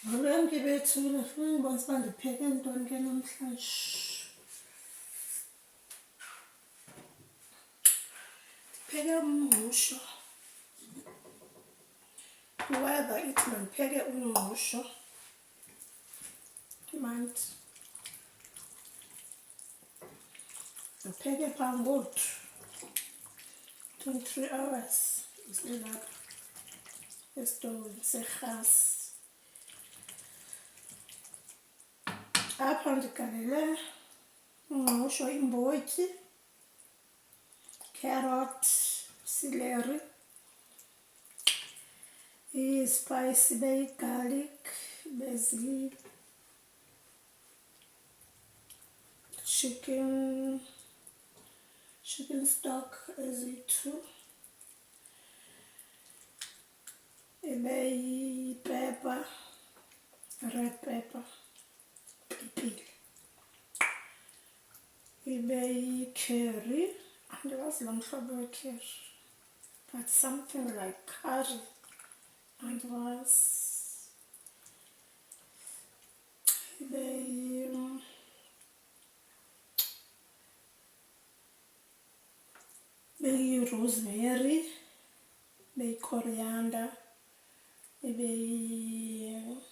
Molweni bethuna, funa ngibonisa uba ndipheke ntoni ke namhlanje. Ndipheke umngqusho. I-weather ithi mandipheke umngqusho. Manti. Ndipheke phaa ngoku. 23 hours isilapha esitovini serhasi. Apha ndigalele umngqusho, iimbotyi, carrot, celery, ispayisi beyi-garlic, chicken stock ezi-2, ibe yi-pepper, red pepper, pipili, ibe yi-curry, andiwazi lo mhlobo we-curry, but something like curry, andiwazi, ibe yi-rosemary, ibe yi-coriander, ibe yi-bay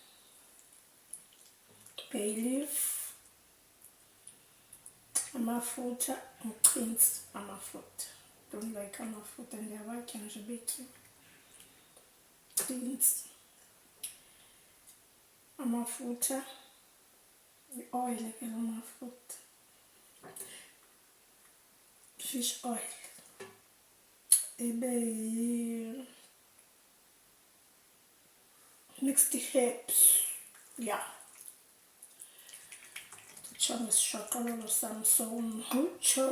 leaf, amafutha, umchintsi amafutha. Don't like amafutha, ndiyawatya nje betyiwe. Chintsi, amafutha, i-oil ke lo mafutha, fish oil, ibe mixed herbs, yeah. Nditsho ngesishaqololo sam somngqusho.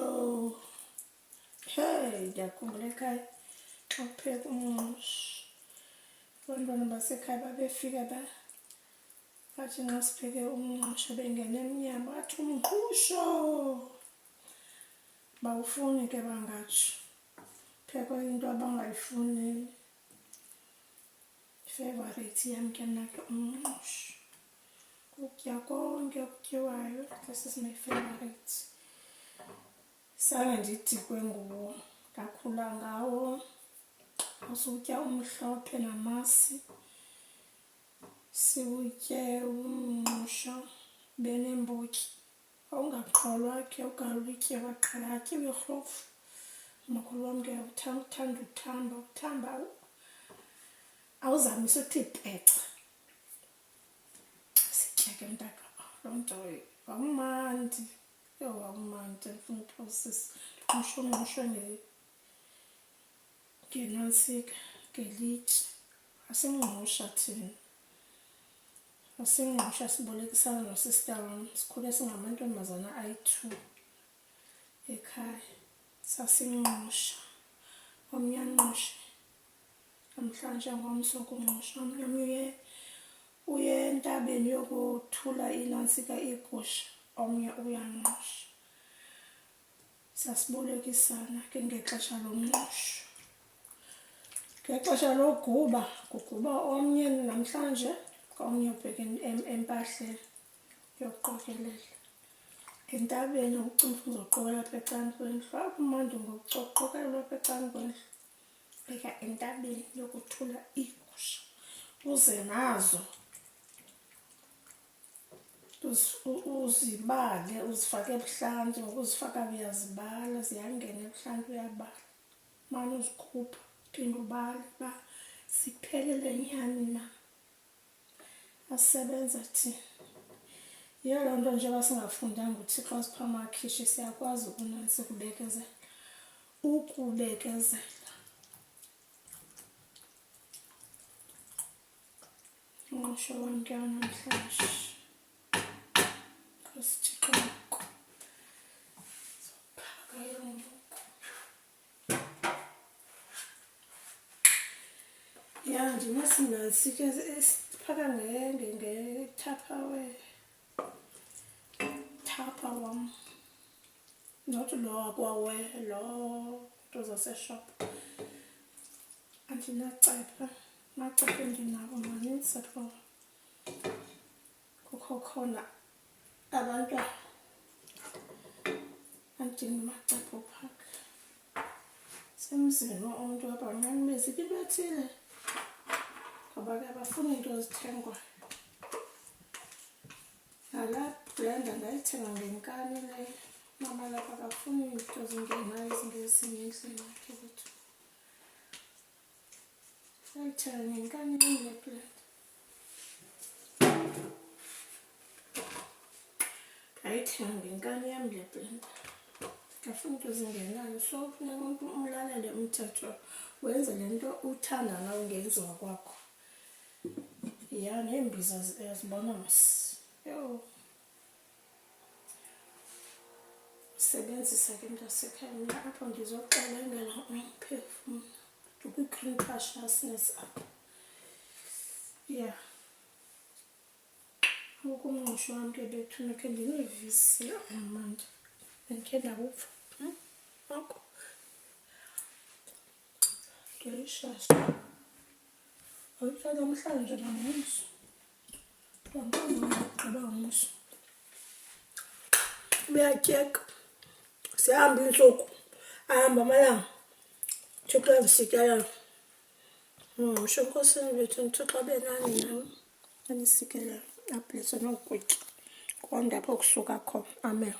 Hey, ndiyakhumbula ekhaya xa kuphekwa umngqusho. Abantwana basekhaya babefika bathi nxa sipheke umngqusho bengena emnyango bathi umngqusho. Bawufuni ke bangatsho. Phekwe into abangayifuniyo. Ifavourite yam ke mna ke umngqusho. Ukutya konke okutyiwayo, this is my favorite. Sange ndidikwe nguwo, ndakhula ngawo. Asiwutya umhlophe namasi, siwutye umngqusho, ube neembotyi. Awungaqholwa ke ugalele ityiwa qha, atyiwe irhofu. Umakhulu wam ke uthanda uthamba, awuzamise uthi pece. Sitya ke mntaka, loo nto wawumandi. Yho, wawumandi, ndifuna uphosisa. Umngqusho ngenantsika, ngelityi. Asingqusha thina. Asingqusha sibolekisana nosista wam. Sikhule singamantombazana ayi-2 ekhaya. Sasingqusha. Omnye anqushe. Namhlanje ngomso kungqusha. Omnye uye entabeni yokuthula inantsika iigusha. Omnye uyanqusha. Sasibolekisana ke ngexesha lomngqusho. Ngexesha lokuguba, kuguba omnye namhlanje, omnye ubheka empahleni yokuqokelela. Entabeni ucinga uzoqokela apha ecan'kwendlu. Kumandi ngokuqokelelwa apha ecan'kwendlu. Bheka entabeni yokuthula iigusha. Uze nazo. Uzibale, uzifake ebuhlanti. Ngokuzifaka uyazibala, ziyangena ebuhlanti uyabala. Mane uzikhupha, phinde ubale uba ziphelele nyani na. Asebenza thina. Yiyo loo nto njengoba singafundanga uThixo asipha amakhishi siyakwazi ukubekezela. Umngqusho wam ke namhlanje. Nkosi Thixo ngoko. Sophaka yonke. Ya, ndinasinansi ke esiphaka nge-Tupperware. Wam. Not lo wakwaWare, lo nto zaseshop. Andinacephe. Amacephe endinawo manintsi apho. kukho khona abantwana adinga amacapho park. Semzini umuntu abancane bezike into ethile ngoba ke abafuna into ezithengwayo. Nala blender ndayithenga ngenkani leyo. Mama lapha akafuni into zingenayo ezingezinye endlini yakhe ukuthi. Ndayithenga ngenkani yami le blender. Ndayithenga ngenkani yami le blender. Ngafuna into zingenayo, so kufuneka umuntu umlalele umthetho wenze lento uthanda nawe ngenziwa kwakho. Ya nembiza zibona yo. Sebenzisa ke into yasekhaya apho ngizoxelengela umphefumulo kwi-green consciousness apha. Ya ukumngqusho wami ke bethu nakhe ndinivise amandla ndikhe ndawuva oko delicious. Awuthatha namhlanje namhla ngigqiba ngomso uyatyeka. Sihamba intsuku ahamba amalanga Thixo uyasikelana. Ngisho enkosini bethu Thixo abe nani nawe anisikelana ablese nokutya konke apho kusuka khona. Amen.